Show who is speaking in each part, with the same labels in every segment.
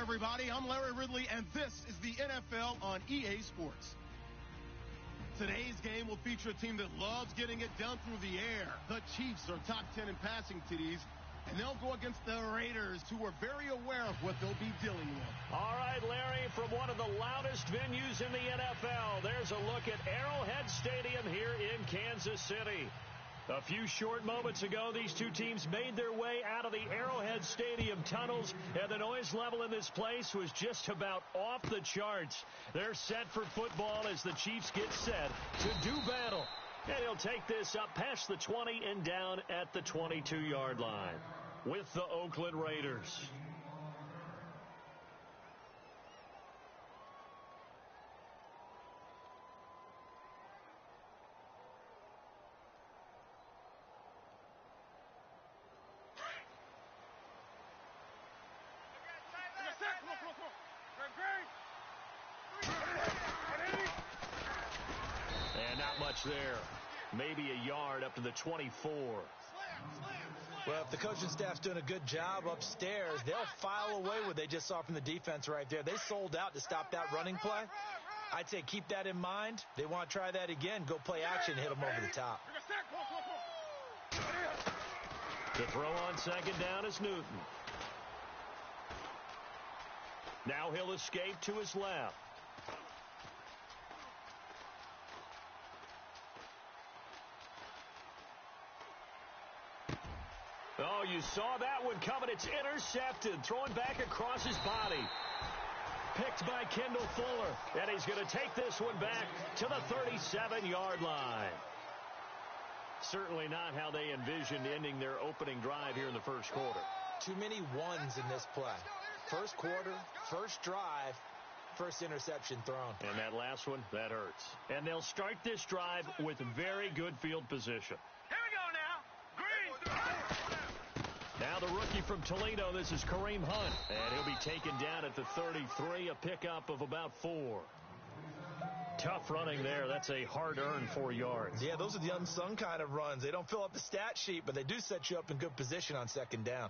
Speaker 1: everybody. I'm Larry Ridley, and this is the NFL on EA Sports. Today's game will feature a team that loves getting it done through the air. The Chiefs are top 10 in passing TDs, and they'll go against the Raiders, who are very aware of what they'll be dealing with.
Speaker 2: All right, Larry, from one of the loudest venues in the NFL, there's a look at Arrowhead Stadium here in Kansas City. A few short moments ago, these two teams made their way out of the Arrowhead Stadium tunnels, and the noise level in this place was just about off the charts. They're set for football as the Chiefs get set to do battle. And he'll take this up past the 20 and down at the 22-yard line with the Oakland Raiders. And not much there. Maybe a yard up to the 24.
Speaker 3: Well, if the coaching staff's doing a good job upstairs, they'll file away what they just saw from the defense right there. They sold out to stop that running play. I'd say keep that in mind. They want to try that again. Go play action, hit them over the top.
Speaker 2: The throw on second down is Newton. Now he'll escape to his left. Oh, you saw that one coming. It's intercepted. Thrown back across his body. Picked by Kendall Fuller. And he's going to take this one back to the 37-yard line. Certainly not how they envisioned ending their opening drive here in the first quarter.
Speaker 3: Too many ones in this play. First quarter, first drive, first interception thrown.
Speaker 2: And that last one, that hurts. And they'll start this drive with very good field position.
Speaker 4: Here we go now. Green.
Speaker 2: Now the rookie from Toledo, this is Kareem Hunt. And he'll be taken down at the 33, a pickup of about 4. Tough running there. That's a hard-earned 4 yards.
Speaker 3: Yeah, those are the unsung kind of runs. They don't fill up the stat sheet, but they do set you up in good position on second down.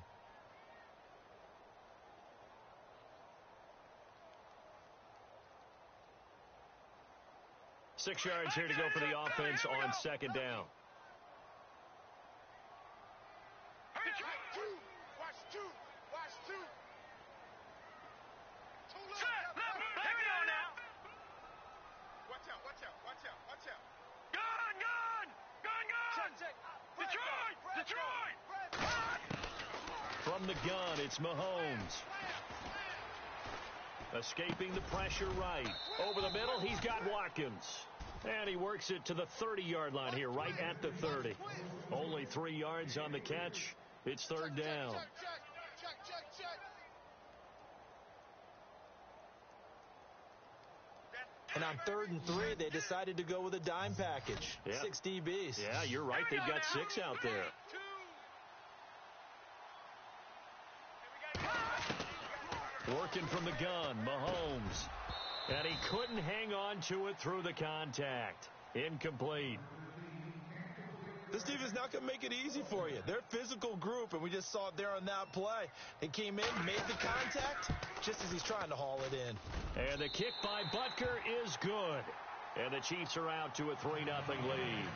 Speaker 2: Six yards here to go for the offense on second down.
Speaker 4: Watch two. Watch out. Gun! Detroit!
Speaker 2: From the gun, it's Mahomes. Escaping the pressure right. Over the middle, he's got Watkins. And he works it to the 30-yard line here, right at the 30. Only 3 yards on the catch. It's third down.
Speaker 3: And on 3rd and 3, they decided to go with a dime package.
Speaker 2: Yeah.
Speaker 3: 6 DBs.
Speaker 2: Yeah, you're right. They've got 6 out there. Working from the gun, Mahomes. And he couldn't hang on to it through the contact. Incomplete.
Speaker 3: This defense is not going to make it easy for you. They're a physical group, and we just saw it there on that play. They came in, made the contact, just as he's trying to haul it in.
Speaker 2: And the kick by Butker is good. And the Chiefs are out to a 3-0 lead.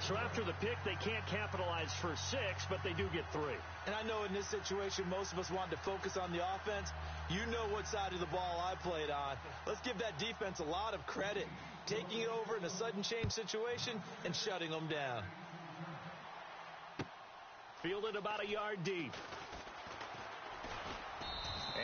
Speaker 2: So after the pick, they can't capitalize for 6, but they do get 3.
Speaker 3: And I know in this situation, most of us wanted to focus on the offense. You know what side of the ball I played on. Let's give that defense a lot of credit. Taking it over in a sudden change situation and shutting them down.
Speaker 2: Fielded about a yard deep.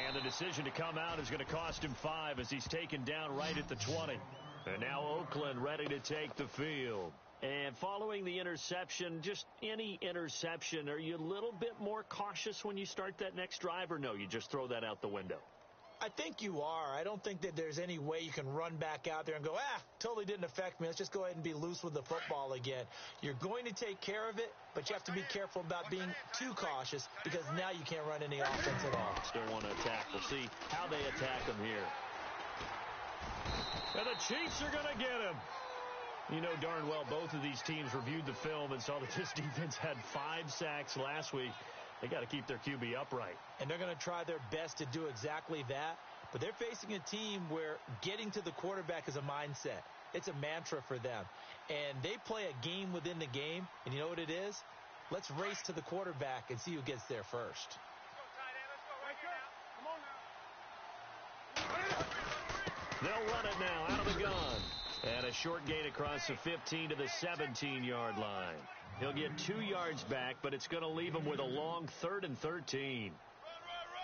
Speaker 2: And the decision to come out is going to cost him 5 as he's taken down right at the 20. And now Oakland ready to take the field. And following the interception, just any interception, are you a little bit more cautious when you start that next drive, or no, you just throw that out the window?
Speaker 3: I think you are. I don't think that there's any way you can run back out there and go, totally didn't affect me. Let's just go ahead and be loose with the football again. You're going to take care of it, but you have to be careful about being too cautious because now you can't run any offense at all.
Speaker 2: Still want to attack. We'll see how they attack him here. And the Chiefs are going to get him. You know darn well both of these teams reviewed the film and saw that this defense had 5 sacks last week. They got to keep their QB upright.
Speaker 3: And they're going to try their best to do exactly that. But they're facing a team where getting to the quarterback is a mindset. It's a mantra for them. And they play a game within the game. And you know what it is? Let's race to the quarterback and see who gets there first.
Speaker 2: They'll run it now out of the gun. And a short gain across the 15 to the 17-yard line. He'll get 2 yards back, but it's going to leave him with a long 3rd and 13.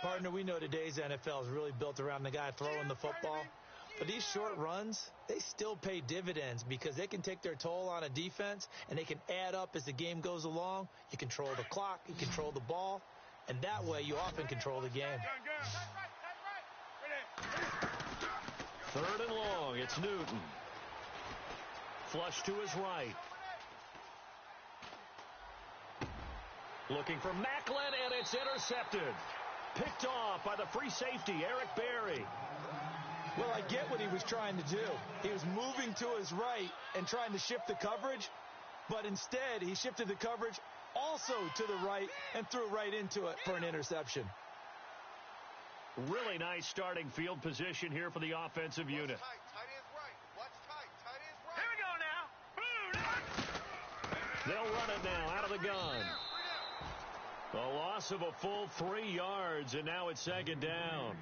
Speaker 3: Partner, we know today's NFL is really built around the guy throwing the football. But these short runs, they still pay dividends because they can take their toll on a defense, and they can add up as the game goes along. You control the clock, you control the ball, and that way you often control the game.
Speaker 2: 3rd and long, it's Newton. Flush to his right. Looking for Macklin, and it's intercepted. Picked off by the free safety, Eric Berry.
Speaker 3: Well, I get what he was trying to do. He was moving to his right and trying to shift the coverage, but instead he shifted the coverage also to the right and threw right into it for an interception.
Speaker 2: Really nice starting field position here for the offensive unit.
Speaker 4: Here we go now.
Speaker 2: They'll run it now out of the gun. A loss of a full 3 yards, and now it's 2nd down.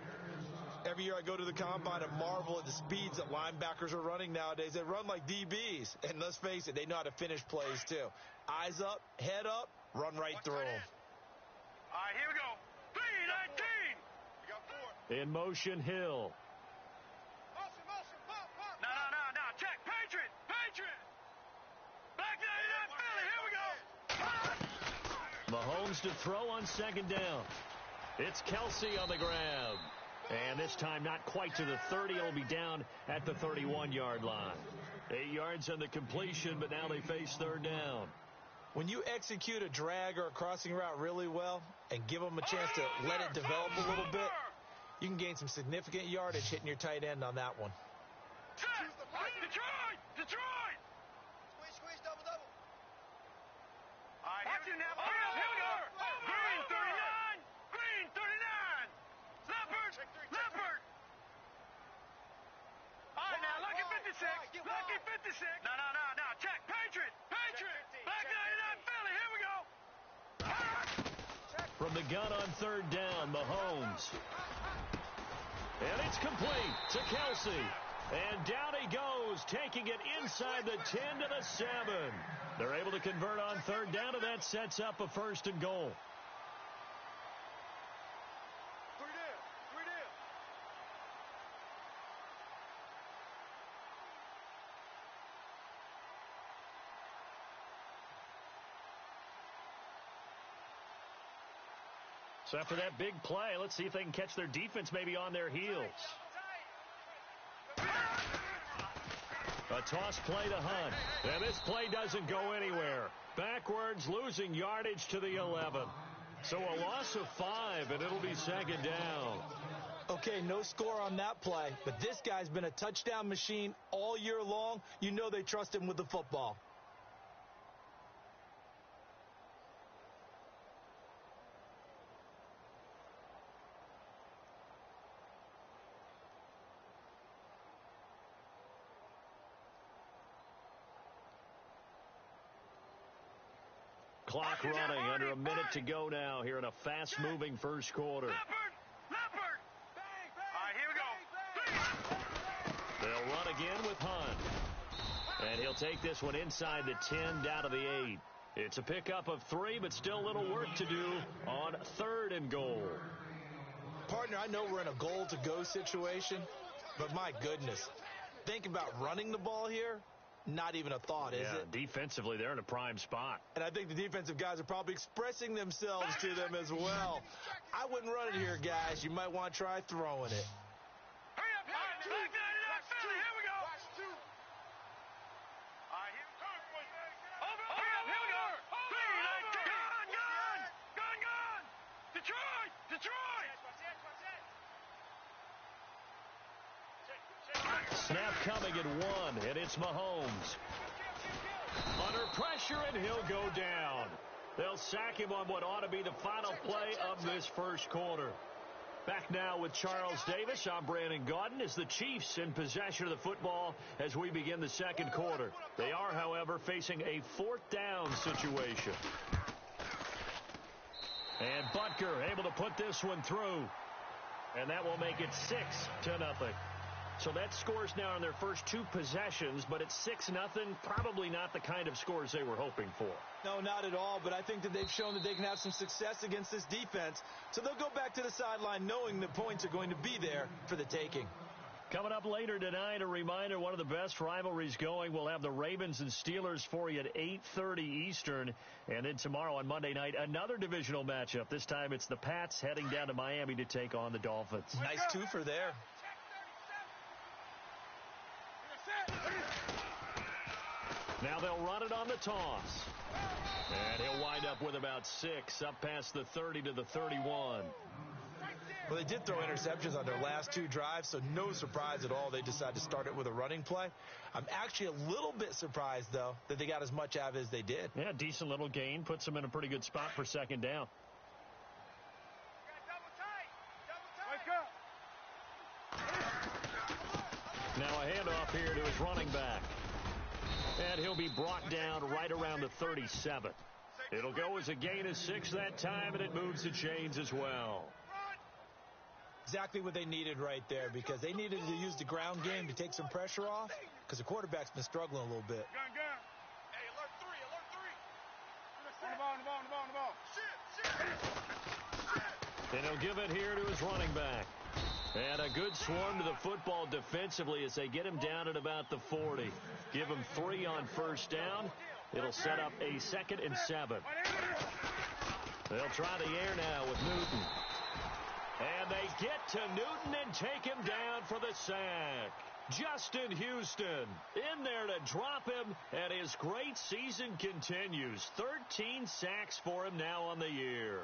Speaker 3: Every year I go to the combine and marvel at the speeds that linebackers are running nowadays. They run like DBs. And let's face it, they know how to finish plays too. Eyes up, head up, run right through them.
Speaker 4: All right, here we go. 3-19. We got 4.
Speaker 2: In motion, Hill.
Speaker 4: Motion, pop. No. Check. Patriot. Back 99 Philly. Here we go.
Speaker 2: Mahomes to throw on 2nd down. It's Kelsey on the grab. And this time not quite to the 30. It'll be down at the 31-yard line. 8 yards on the completion, but now they face 3rd down.
Speaker 3: When you execute a drag or a crossing route really well and give them a chance to let it develop a little bit, you can gain some significant yardage hitting your tight end on that one.
Speaker 4: Detroit! Squeeze, double. All right, here we go. Green 39. Leopard. All right, now, lucky 56. No. Check. Patriot. Back 99 Philly. Here we go.
Speaker 2: From the gun on 3rd down, Mahomes. And it's complete to Kelsey. And down he goes, taking it inside the 10 to the 7. They're able to convert on 3rd down, and that sets up a 1st and goal.
Speaker 4: 3 down.
Speaker 2: So after that big play, let's see if they can catch their defense maybe on their heels. A toss play to Hunt. And this play doesn't go anywhere. Backwards, losing yardage to the 11. So a loss of 5, and it'll be 2nd down.
Speaker 3: Okay, no score on that play, but this guy's been a touchdown machine all year long. You know they trust him with the football.
Speaker 2: Clock running, under a minute to go now here in a fast-moving first quarter.
Speaker 4: Leopard. All right, here we go.
Speaker 2: They'll run again with Hunt. And he'll take this one inside the 10, down to the 8. It's a pickup of 3, but still a little work to do on 3rd and goal.
Speaker 3: Partner, I know we're in a goal-to-go situation, but my goodness, think about running the ball here. Not even a thought, is it?
Speaker 2: Defensively, they're in a prime spot.
Speaker 3: And I think the defensive guys are probably expressing themselves to them as well. I wouldn't run it here, guys. You might want to try throwing it.
Speaker 4: Hurry up, back 99 Philly. Here we go. All right, here we go. Here we go. Gun. Detroit.
Speaker 2: Snap coming at 1, and it's Mahomes. Under pressure, and he'll go down. They'll sack him on what ought to be the final play of this first quarter. Back now with Charles Davis. I'm Brandon Gaudin. As the Chiefs in possession of the football as we begin the second quarter. They are, however, facing a fourth down situation. And Butker able to put this one through. And that will make it 6-0. So that scores now on their first two possessions, but it's 6-0. Probably not the kind of scores they were hoping for.
Speaker 3: No, not at all, but I think that they've shown that they can have some success against this defense. So they'll go back to the sideline knowing the points are going to be there for the taking.
Speaker 2: Coming up later tonight, a reminder, one of the best rivalries going. We'll have the Ravens and Steelers for you at 8:30 Eastern. And then tomorrow on Monday night, another divisional matchup. This time it's the Pats heading down to Miami to take on the Dolphins.
Speaker 3: Nice twofer there.
Speaker 2: Now they'll run it on the toss. And he'll wind up with about 6, up past the 30 to the 31.
Speaker 3: Well, they did throw interceptions on their last two drives, so no surprise at all they decided to start it with a running play. I'm actually a little bit surprised, though, that they got as much out of it as they did.
Speaker 2: Yeah, decent little gain. Puts them in a pretty good spot for second down. Now a handoff here to his running back. And he'll be brought down right around the 37. It'll go as a gain of 6 that time, and it moves the chains as well.
Speaker 3: Exactly what they needed right there, because they needed to use the ground game to take some pressure off, because the quarterback's been struggling a little bit.
Speaker 4: Hey, alert 3. On the ball. Shit.
Speaker 2: And he'll give it here to his running back. And a good swarm to the football defensively as they get him down at about the 40. Give him 3 on first down. It'll set up a 2nd and 7. They'll try the air now with Newton. And they get to Newton and take him down for the sack. Justin Houston in there to drop him, and his great season continues. 13 sacks for him now on the year.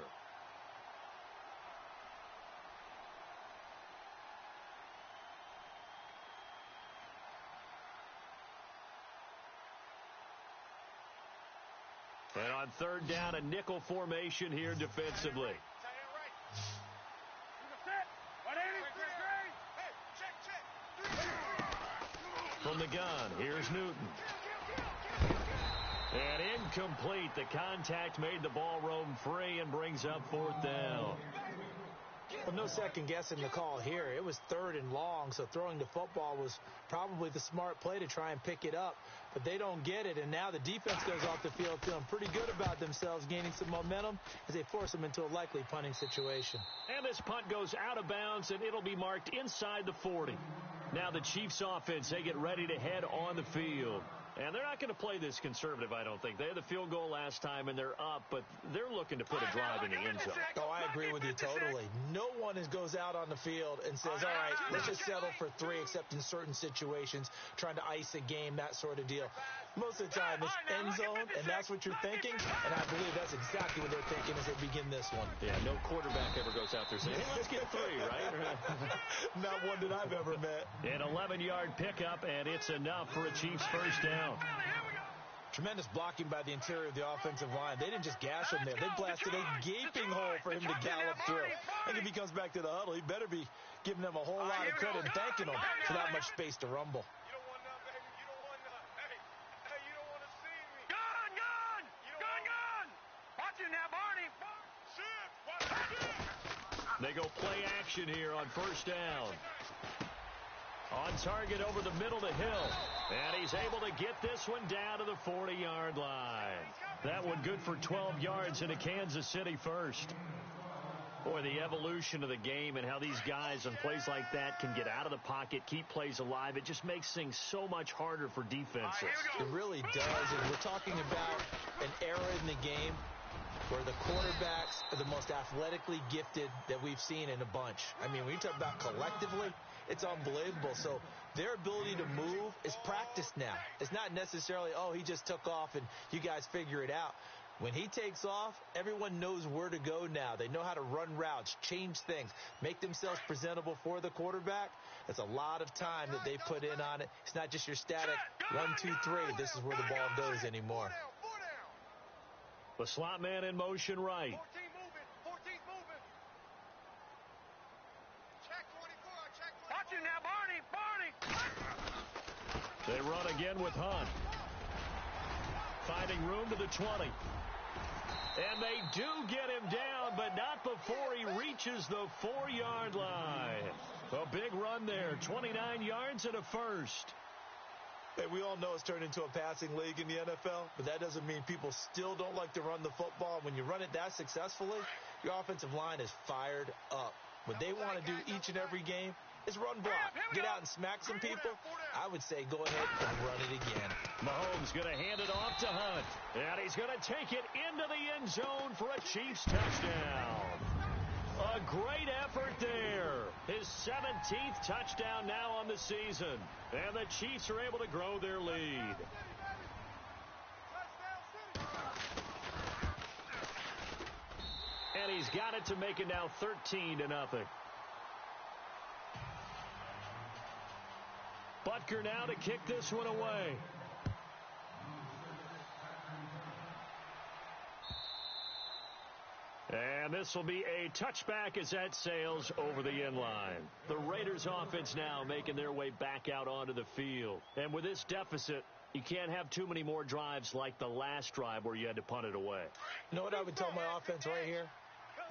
Speaker 2: And on third down, a nickel formation here defensively. From the gun, here's Newton. And incomplete. The contact made the ball roam free and brings up 4th down.
Speaker 3: Well, no second guessing the call here. It was 3rd and long, so throwing the football was probably the smart play to try and pick it up. But they don't get it, and now the defense goes off the field feeling pretty good about themselves, gaining some momentum as they force them into a likely punting situation.
Speaker 2: And this punt goes out of bounds, and it'll be marked inside the 40. Now the Chiefs offense, they get ready to head on the field. And they're not going to play this conservative, I don't think. They had the field goal last time, and they're up, but they're looking to put a drive in the end zone.
Speaker 3: Oh, I agree with you totally. No one goes out on the field and says, all right, let's just settle for 3, except in certain situations, trying to ice a game, that sort of deal. Most of the time, it's end zone, and that's what you're thinking, and I believe that's exactly what they're thinking as they begin this one.
Speaker 2: Yeah, no quarterback ever goes out there saying, hey, let's get 3, right?
Speaker 3: Not one that I've ever met.
Speaker 2: An 11-yard pickup, and it's enough for a Chiefs first down.
Speaker 3: Tremendous blocking by the interior of the offensive line. They didn't just gash him there. They blasted a gaping hole for him to gallop through. I think if he comes back to the huddle, he better be giving them a whole lot of credit and thanking them for that much space to rumble.
Speaker 4: You don't want none, baby. You don't want none. Hey, you don't want to see me. Gun! Watch it now, Barney. Shit.
Speaker 2: They go play action here on first down. On target over the middle to Hill. And he's able to get this one down to the 40-yard line. That one good for 12 yards into Kansas City first. Boy, the evolution of the game and how these guys on plays like that can get out of the pocket, keep plays alive, it just makes things so much harder for defenses.
Speaker 3: It really does. And we're talking about an era in the game where the quarterbacks are the most athletically gifted that we've seen in a bunch. I mean, when you talk about collectively, it's unbelievable. So their ability to move is practiced now. It's not necessarily, oh, he just took off and you guys figure it out. When he takes off, everyone knows where to go now. They know how to run routes, change things, make themselves presentable for the quarterback. It's a lot of time that they put in on it. It's not just your static 1, 2, 3. This is where the ball goes anymore.
Speaker 2: The slot man in motion right.
Speaker 4: 14 moving. 14's moving. Check 24. Check 24. Watch him now, Barney. Barney.
Speaker 2: They run again with Hunt. Finding room to the 20. And they do get him down, but not before he reaches the 4-yard line. A big run there, 29 yards and a first.
Speaker 3: Hey, we all know it's turned into a passing league in the NFL, but that doesn't mean people still don't like to run the football. When you run it that successfully, your offensive line is fired up. What they want to do each and every game is run block. Get out and smack some people. I would say go ahead and run it again.
Speaker 2: Mahomes going to hand it off to Hunt. And he's going to take it into the end zone for a Chiefs touchdown. A great effort there. His 17th touchdown now on the season. And the Chiefs are able to grow their lead. And he's got it to make it now 13-0. Butker now to kick this one away. And this will be a touchback as that sails over the end line. The Raiders offense now making their way back out onto the field. And with this deficit, you can't have too many more drives like the last drive where you had to punt it away.
Speaker 3: You know what I would tell my offense right here?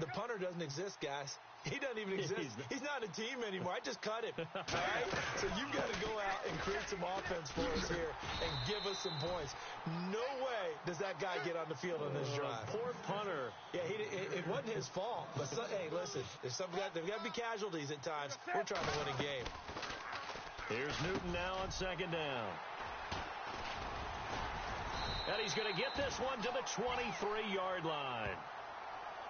Speaker 3: The punter doesn't exist, guys. He doesn't even exist. He's not a team anymore. I just cut him. All right? So you've got to go out and create some offense for us here and give us some points. No way does that guy get on the field on this drive.
Speaker 2: Poor punter.
Speaker 3: Yeah, it wasn't his fault. But hey, listen, there's got to be casualties at times. We're trying to win a game.
Speaker 2: Here's Newton now on second down. And he's going to get this one to the 23-yard line.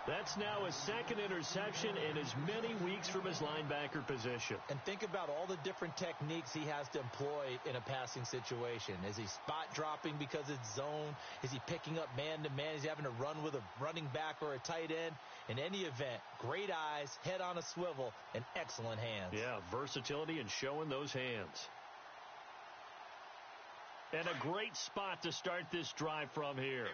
Speaker 2: That's now his second interception in as many weeks from his linebacker position. And think about all the different techniques he has to employ in a passing situation. Is he spot dropping because it's zone? Is he picking up man-to-man? Is he having to run with a running back or a tight end? In any event, great eyes, head on a swivel, and excellent hands. Yeah, versatility and showing those hands. And a great spot to start this drive from here.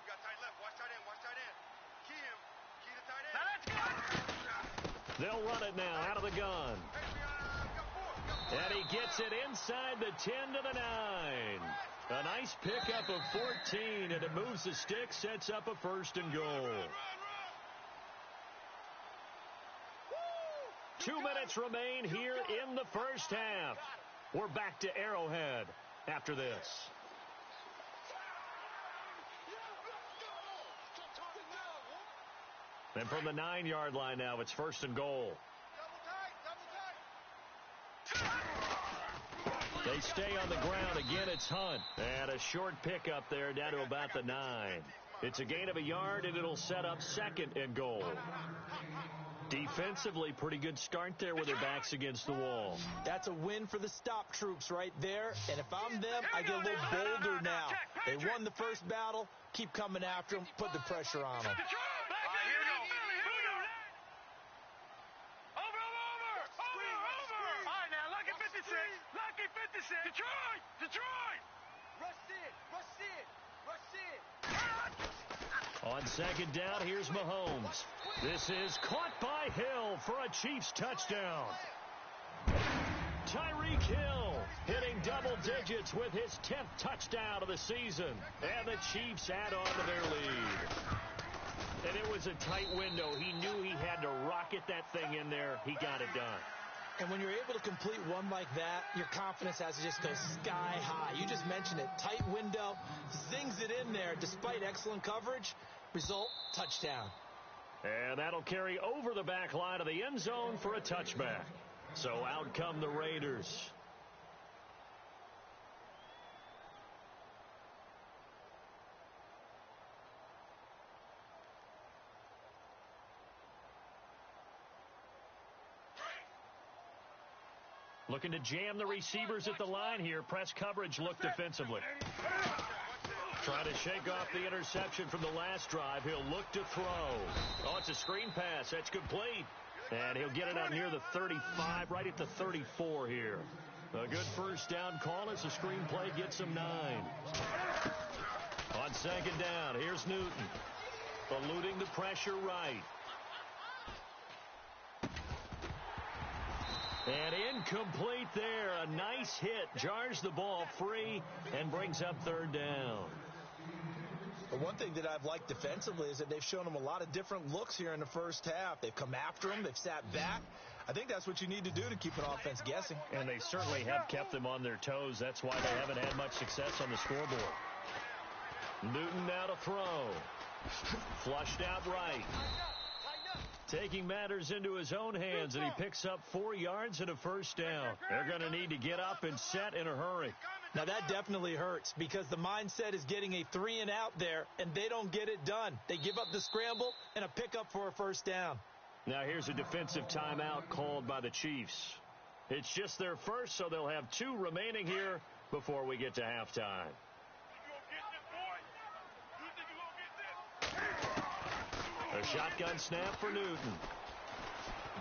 Speaker 2: They'll run it now out of the gun. And he gets it inside the 10 to the 9. A nice pickup of 14, and it moves the stick, sets up a 1st and goal. 2 minutes remain here in the first half. We're back to Arrowhead after this. And from the 9-yard line now, it's 1st and goal. They stay on the ground. Again, it's Hunt. And a short pickup there down to about the 9. It's a gain of a yard, and it'll set up 2nd and goal. Defensively, pretty good start there with their backs against the wall. That's a win for the stop troops right there. And if I'm them, I get a little bolder now. They won the first battle. Keep coming after them. Put the pressure on them.
Speaker 4: Detroit!
Speaker 2: On second down, here's Mahomes. This is caught by Hill for a Chiefs touchdown. Tyreek Hill hitting double digits with his 10th touchdown of the season. And the Chiefs add on to their lead. And it was a tight window. He knew he had to rocket that thing in there. He got it done.
Speaker 3: And when you're able to complete one like that, your confidence has to just go sky high. You just mentioned it. Tight window, zings it in there despite excellent coverage. Result, touchdown.
Speaker 2: And that'll carry over the back line of the end zone for a touchback. So out come the Raiders. Looking to jam the receivers at the line here. Press coverage look defensively. Trying to shake off the interception from the last drive. He'll look to throw. Oh, it's a screen pass. That's complete. And he'll get it out near the 35, right at the 34 here. A good first down call as the screen play gets him 9. On second down, here's Newton. eluding the pressure right. And incomplete there. A nice hit. Jars the ball free and brings up third down.
Speaker 3: The one thing that I've liked defensively is that they've shown them a lot of different looks here in the first half. They've come after them. They've sat back. I think that's what you need to do to keep an offense guessing.
Speaker 2: And they certainly have kept them on their toes. That's why they haven't had much success on the scoreboard. Newton now to throw. Flushed out right. Taking matters into his own hands, and he picks up 4 yards and a first down. They're going to need to get up and set in a hurry.
Speaker 3: Now, that definitely hurts because the mindset is getting a 3-and-out there, and they don't get it done. They give up the scramble and a pickup for a first down.
Speaker 2: Now, here's a defensive timeout called by the Chiefs. It's just their first, so they'll have 2 remaining here before we get to halftime. A shotgun snap for Newton.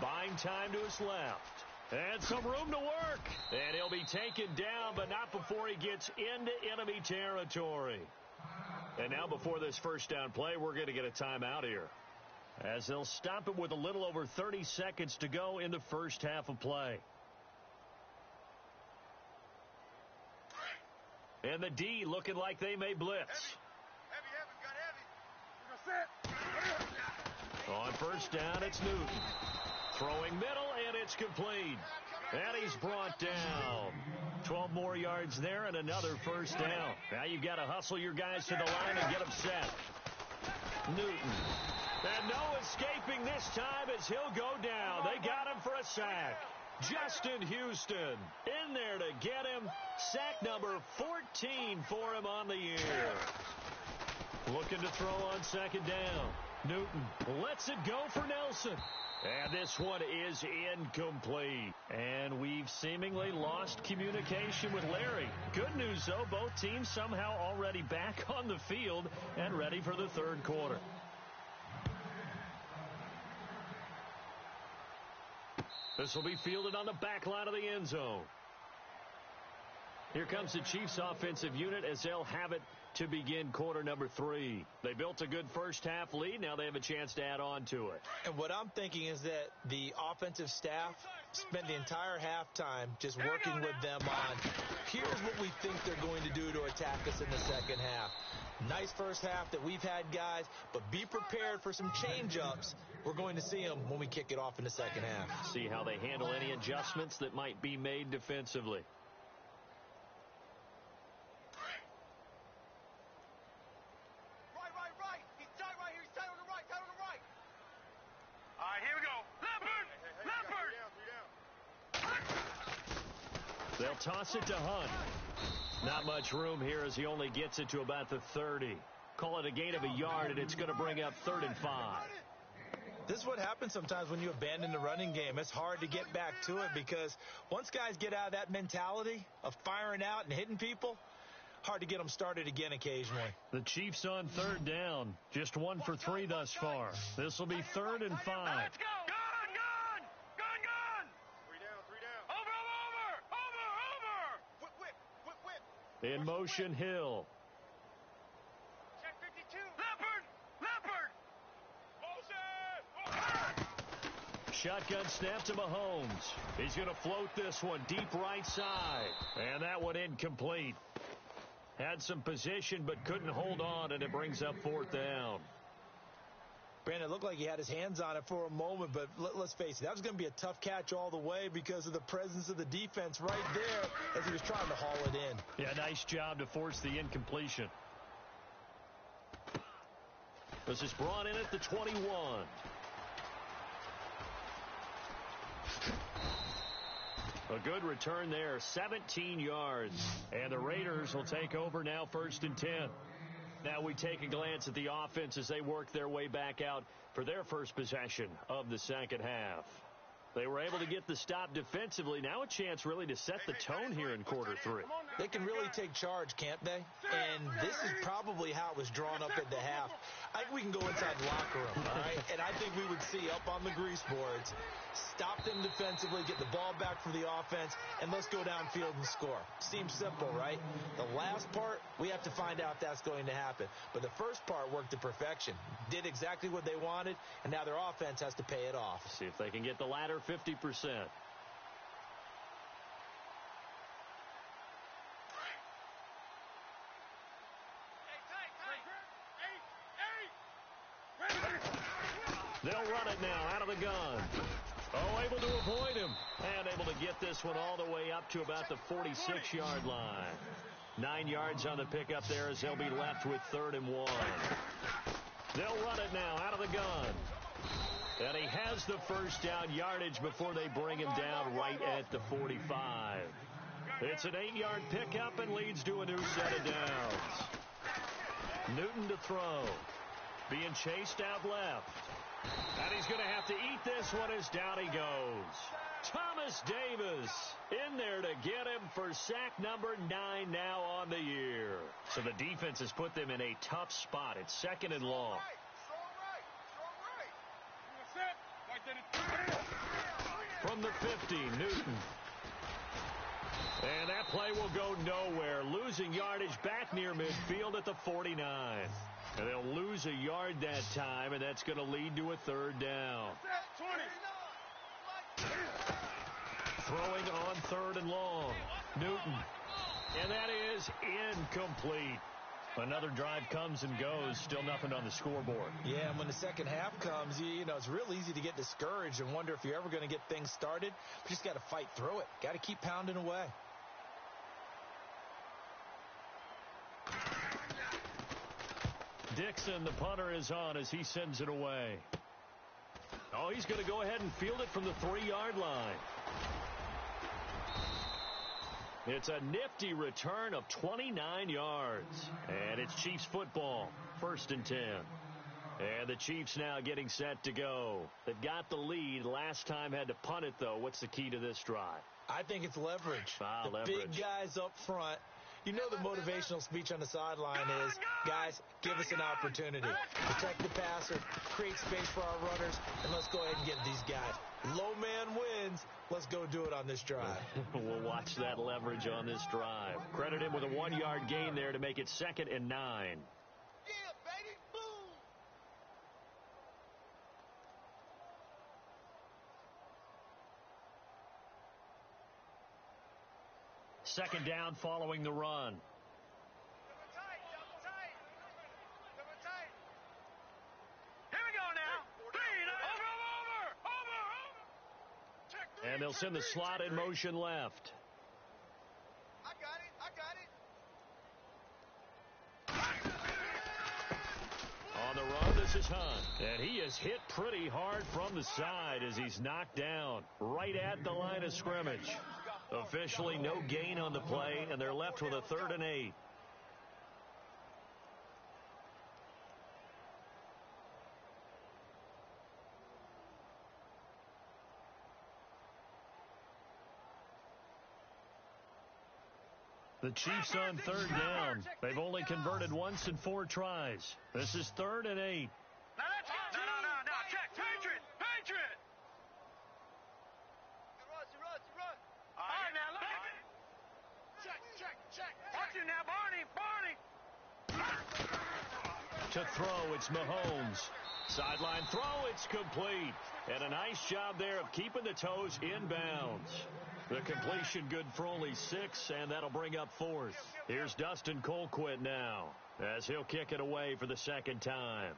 Speaker 2: Buying time to his left. And some room to work. And he'll be taken down, but not before he gets into enemy territory. And now before this first down play, we're going to get a timeout here, as they'll stop it with a little over 30 seconds to go in the first half of play. And the D looking like they may blitz. On first down, it's Newton. Throwing middle, and it's complete. And he's brought down. 12 more yards there and another first down. Now you've got to hustle your guys to the line and get them set. Newton. And no escaping this time as he'll go down. They got him for a sack. Justin Houston in there to get him. Sack number 14 for him on the year. Looking to throw on second down. Newton lets it go for Nelson. And this one is incomplete. And we've seemingly lost communication with Larry. Good news, though, both teams somehow already back on the field and ready for the third quarter. This will be fielded on the back line of the end zone. Here comes the Chiefs offensive unit as they'll have it to begin quarter number 3. They built a good first half lead. Now they have a chance to add on to it.
Speaker 3: And what I'm thinking is that the offensive staff spent the entire halftime just working with them on, here's what we think they're going to do to attack us in the second half. Nice first half that we've had, guys, but be prepared for some change-ups. We're going to see them when we kick it off in the second half.
Speaker 2: See how they handle any adjustments that might be made defensively. They'll toss it to Hunt. Not much room here as he only gets it to about the 30. Call it a gain of a yard, and it's going to bring up 3rd and 5.
Speaker 3: This is what happens sometimes when you abandon the running game. It's hard to get back to it because once guys get out of that mentality of firing out and hitting people, hard to get them started again occasionally.
Speaker 2: The Chiefs on 3rd down. Just 1 for 3 thus far. This will be 3rd and 5.
Speaker 4: Let's go! Gun! Over!
Speaker 2: In motion, Hill.
Speaker 4: Check 52. Leopard! Motion!
Speaker 2: Shotgun snap to Mahomes. He's going to float this one deep right side. And that one incomplete. Had some position but couldn't hold on, and it brings up 4th down.
Speaker 3: Brandon, it looked like he had his hands on it for a moment, but let's face it, that was going to be a tough catch all the way because of the presence of the defense right there as he was trying to haul it in.
Speaker 2: Yeah, nice job to force the incompletion. This is brought in at the 21. A good return there, 17 yards. And the Raiders will take over now 1st and 10. Now we take a glance at the offense as they work their way back out for their first possession of the second half. They were able to get the stop defensively. Now a chance really to set the tone here in quarter 3.
Speaker 3: They can really take charge, can't they? And this is probably how it was drawn up at the half. I think we can go inside the locker room, all right? And I think we would see up on the grease boards, stop them defensively, get the ball back for the offense, and let's go downfield and score. Seems simple, right? The last part, we have to find out if that's going to happen. But the first part worked to perfection. Did exactly what they wanted, and now their offense has to pay it off.
Speaker 2: See if they can get the latter 50%. They'll run it now out of the gun. Oh, able to avoid him. And able to get this one all the way up to about the 46-yard line. 9 yards on the pickup there as they'll be left with 3rd and 1. They'll run it now out of the gun. And he has the first down yardage before they bring him down right at the 45. It's an 8-yard pickup and leads to a new set of downs. Newton to throw. Being chased out left. And he's going to have to eat this one as down he goes. Thomas Davis in there to get him for sack number 9 now on the year. So the defense has put them in a tough spot. It's 2nd and long. From the 50, Newton. And that play will go nowhere. Losing yardage back near midfield at the 49. And they'll lose a yard that time, and that's going to lead to a 3rd down. Throwing on 3rd and long. Newton. And that is incomplete. Another drive comes and goes. Still nothing on the scoreboard.
Speaker 3: Yeah, and when the second half comes, you know, it's real easy to get discouraged and wonder if you're ever going to get things started. But you just got to fight through it. Got to keep pounding away.
Speaker 2: Dixon, the punter, is on as he sends it away. Oh, he's going to go ahead and field it from the 3-yard line. It's a nifty return of 29 yards. And it's Chiefs football, 1st and 10. And the Chiefs now getting set to go. They've got the lead. Last time had to punt it, though. What's the key to this drive?
Speaker 3: I think it's leverage.
Speaker 2: Leverage.
Speaker 3: Big guys up front. You know the motivational speech on the sideline is, guys, give us an opportunity. Protect the passer, create space for our runners, and let's go ahead and get these guys. Low man wins. Let's go do it on this drive.
Speaker 2: We'll watch that leverage on this drive. Credit him with a 1-yard gain there to make it 2nd and 9.
Speaker 4: Yeah, baby, boom.
Speaker 2: Second down following the run. And they'll send the slot in motion left.
Speaker 4: I got it.
Speaker 2: On the run, this is Hunt. And he is hit pretty hard from the side as he's knocked down right at the line of scrimmage. Officially no gain on the play, and they're left with a 3rd and 8. The Chiefs on 3rd down. They've only converted once in 4 tries. This is 3rd and 8.
Speaker 4: No. Check. Patriot. He runs. All right, now look at it. Check. Watch him now, Barney.
Speaker 2: To throw, it's Mahomes. Sideline throw, it's complete. And a nice job there of keeping the toes inbounds. The completion good for only 6, and that'll bring up 4th. Here's Dustin Colquitt now, as he'll kick it away for the 2nd time.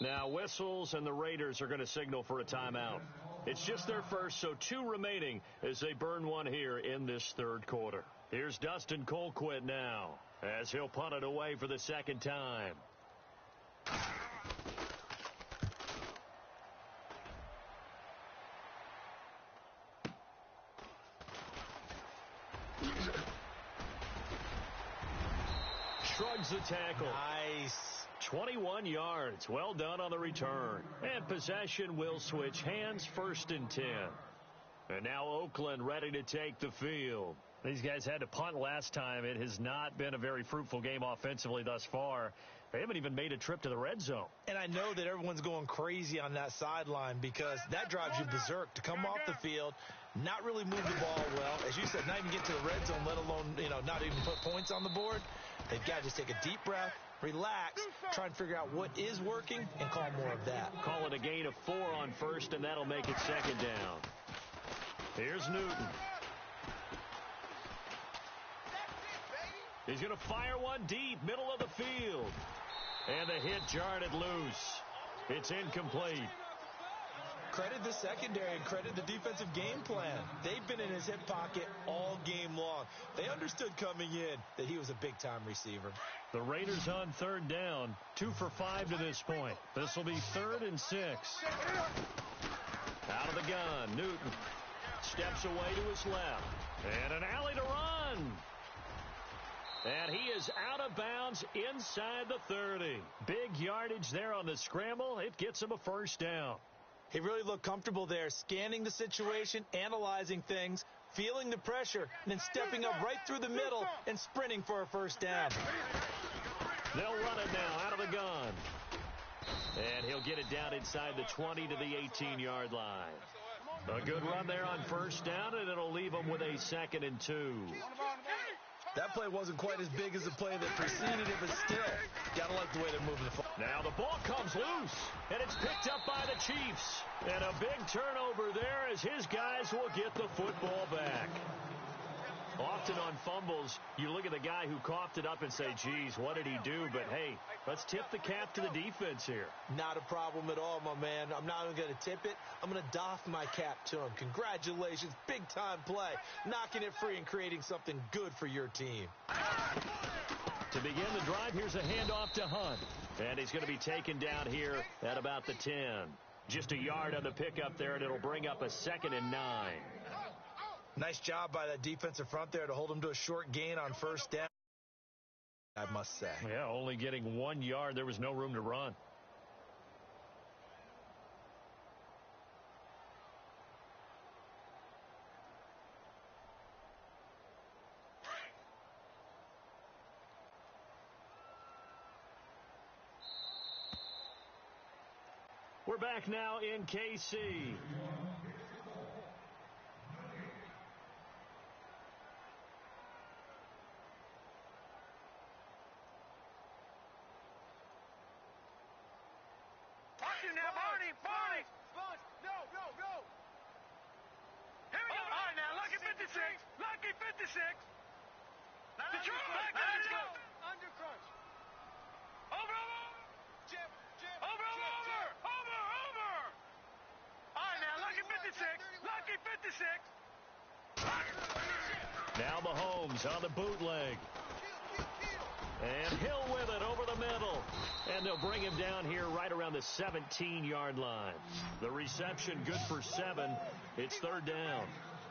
Speaker 2: Now whistles, and the Raiders are going to signal for a timeout. It's just their first, so 2 remaining as they burn one here in this 3rd quarter. Here's Dustin Colquitt now, as he'll punt it away for the 2nd time. Shrugs the tackle.
Speaker 3: Nice.
Speaker 2: 21 yards. Well done on the return. And possession will switch hands, 1st and 10. And now Oakland ready to take the field. These guys had to punt last time. It has not been a very fruitful game offensively thus far. They haven't even made a trip to the red zone.
Speaker 3: And I know that everyone's going crazy on that sideline because that drives you berserk to come off the field, not really move the ball well. As you said, not even get to the red zone, let alone, not even put points on the board. They've got to just take a deep breath, relax, try and figure out what is working, and call more of that.
Speaker 2: Call it a gain of 4 on first, and that'll make it second down. Here's Newton. He's going to fire one deep, middle of the field. And the hit jarred it loose. It's incomplete.
Speaker 3: Credit the secondary and credit the defensive game plan. They've been in his hip pocket all game long. They understood coming in that he was a big-time receiver.
Speaker 2: The Raiders on third down, 2 for 5 to this point. This will be 3rd and 6. Out of the gun, Newton steps away to his left. And an alley to run. And he is out of bounds inside the 30. Big yardage there on the scramble. It gets him a first down.
Speaker 3: He really looked comfortable there, scanning the situation, analyzing things, feeling the pressure, and then stepping up right through the middle and sprinting for a first down.
Speaker 2: They'll run it now out of the gun. And he'll get it down inside the 20 to the 18-yard line. A good run there on first down, and it'll leave him with a 2nd and 2.
Speaker 3: That play wasn't quite as big as the play that preceded it, but still, gotta like the way they're moving the football.
Speaker 2: Now the ball comes loose, and it's picked up by the Chiefs. And a big turnover there as his guys will get the football back. Often on fumbles, you look at the guy who coughed it up and say, geez, what did he do? But, hey, let's tip the cap to the defense here.
Speaker 3: Not a problem at all, my man. I'm not even going to tip it. I'm going to doff my cap to him. Congratulations. Big-time play. Knocking it free and creating something good for your team.
Speaker 2: To begin the drive, here's a handoff to Hunt. And he's going to be taken down here at about the 10. Just a yard on the pickup there, and it'll bring up a 2nd and 9.
Speaker 3: Nice job by that defensive front there to hold him to a short gain on first down, I must say.
Speaker 2: Yeah, only getting 1 yard. There was no room to run. We're back now in KC.
Speaker 4: Now, Barney! Go! Here we go! All right, now, Lucky 56! Lucky 56! Detroit! Let's go! Under crunch! Over! Jim! Over! All right, now, Lucky 56! Lucky 56!
Speaker 2: Now Mahomes on the bootleg. And Hill with it over the middle. And they'll bring him down here right around the 17-yard line. The reception good for 7. It's 3rd down.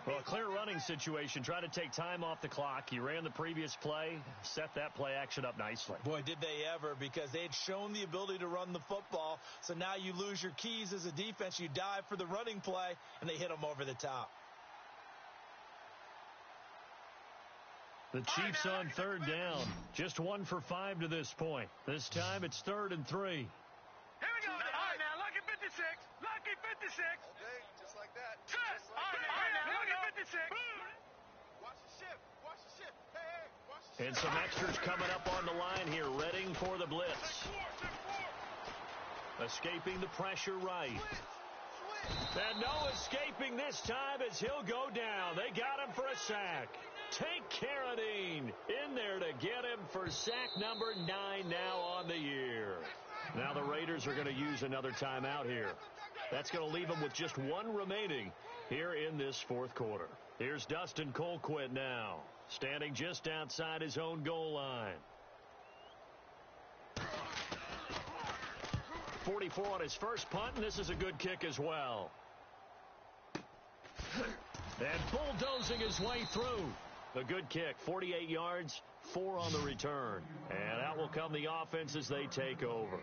Speaker 2: Well, a clear running situation. Try to take time off the clock. He ran the previous play, set that play action up nicely.
Speaker 3: Boy, did they ever, because they had shown the ability to run the football. So now you lose your keys as a defense. You dive for the running play, and they hit them over the top.
Speaker 2: The Chiefs on 3rd down. Just 1 for 5 to this point. This time it's 3rd and 3.
Speaker 4: Here we go. All right, now, Lucky 56. Lucky 56.
Speaker 5: All day, just like that.
Speaker 4: All right, now, Lucky 56.
Speaker 5: Watch the ship. Hey, watch the ship.
Speaker 2: And some extras coming up on the line here, readying for the blitz. Escaping the pressure right. And no escaping this time as he'll go down. They got him for a sack. Tank Carradine in there to get him for sack number 9 now on the year. Now the Raiders are going to use another timeout here. That's going to leave them with just 1 remaining here in this 4th quarter. Here's Dustin Colquitt now, standing just outside his own goal line. 44 on his first punt, and this is a good kick as well. And bulldozing his way through. A good kick, 48 yards, 4 on the return. And out will come the offense as they take over.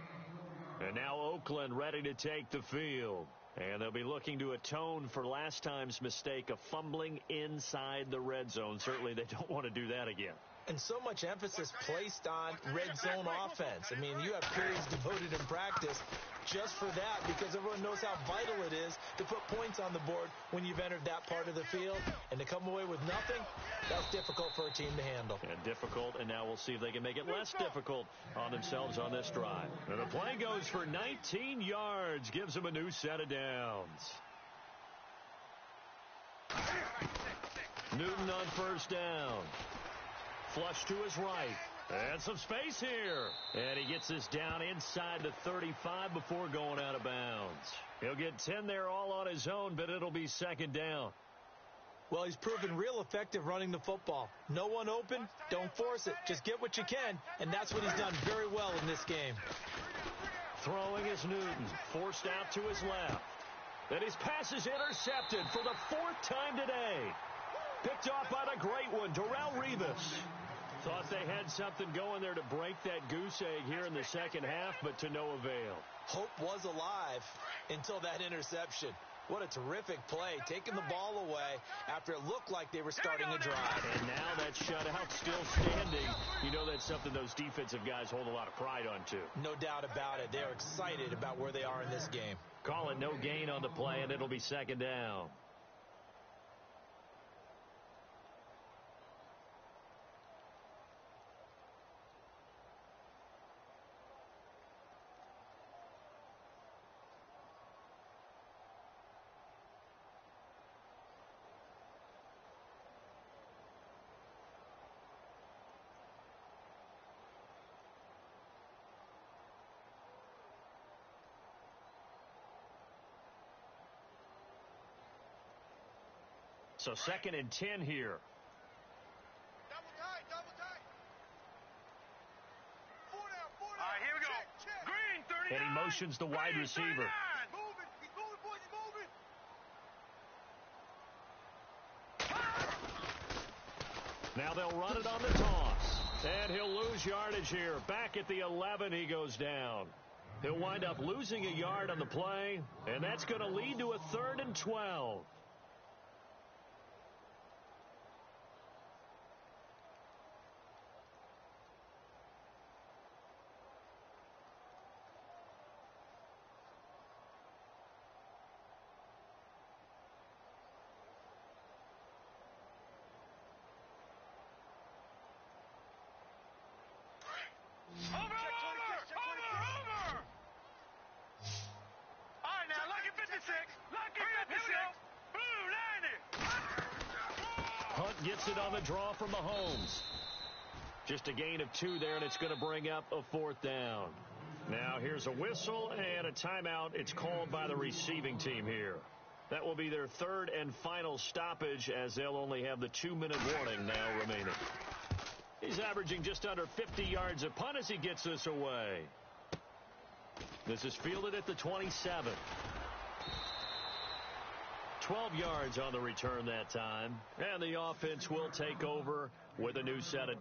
Speaker 2: And now Oakland ready to take the field. And they'll be looking to atone for last time's mistake of fumbling inside the red zone. Certainly they don't want to do that again.
Speaker 3: And so much emphasis placed on red zone offense. I mean, you have periods devoted in practice just for that because everyone knows how vital it is to put points on the board when you've entered that part of the field. And to come away with nothing, that's difficult for a team to handle.
Speaker 2: And difficult, and now we'll see if they can make it less difficult on themselves on this drive. And the play goes for 19 yards, gives them a new set of downs. Newton on first down. Flush to his right. And some space here. And he gets this down inside the 35 before going out of bounds. He'll get 10 there all on his own, but it'll be second down.
Speaker 3: Well, he's proven real effective running the football. No one open, don't force it. Just get what you can, and that's what he's done very well in this game.
Speaker 2: Throwing is Newton. Forced out to his left. And his pass is intercepted for the fourth time today. Picked off by the great one, Darrelle Revis. Thought they had something going there to break that goose egg here in the second half, but to no avail.
Speaker 3: Hope was alive until that interception. What a terrific play, taking the ball away after it looked like they were starting a drive.
Speaker 2: And now that shutout still standing. You know that's something those defensive guys hold a lot of pride on, too.
Speaker 3: No doubt about it. They're excited about where they are in this game.
Speaker 2: Call it no gain on the play, and it'll be second down. So second and 10 here.
Speaker 5: Double tight, double tight. Four down.
Speaker 4: All right, here we go.
Speaker 5: Check.
Speaker 4: Green, 39.
Speaker 2: And he motions the wide
Speaker 4: Green,
Speaker 2: receiver.
Speaker 4: 39.
Speaker 5: Moving. He's moving, boys. He's moving.
Speaker 2: Now they'll run it on the toss. And he'll lose yardage here. Back at the 11, he goes down. He'll wind up losing a yard on the play, and that's going to lead to a 3rd and 12.
Speaker 4: Over! All right, now, lucky 56. Lucky 56. Blue 90.
Speaker 2: Hunt gets it on the draw from Mahomes. Just a gain of 2 there, and it's going to bring up a 4th down. Now here's a whistle and a timeout. It's called by the receiving team here. That will be their 3rd and final stoppage, as they'll only have the 2-minute warning now remaining. He's averaging just under 50 yards a punt as he gets this away. This is fielded at the 27. 12 yards on the return that time. And the offense will take over with a new set of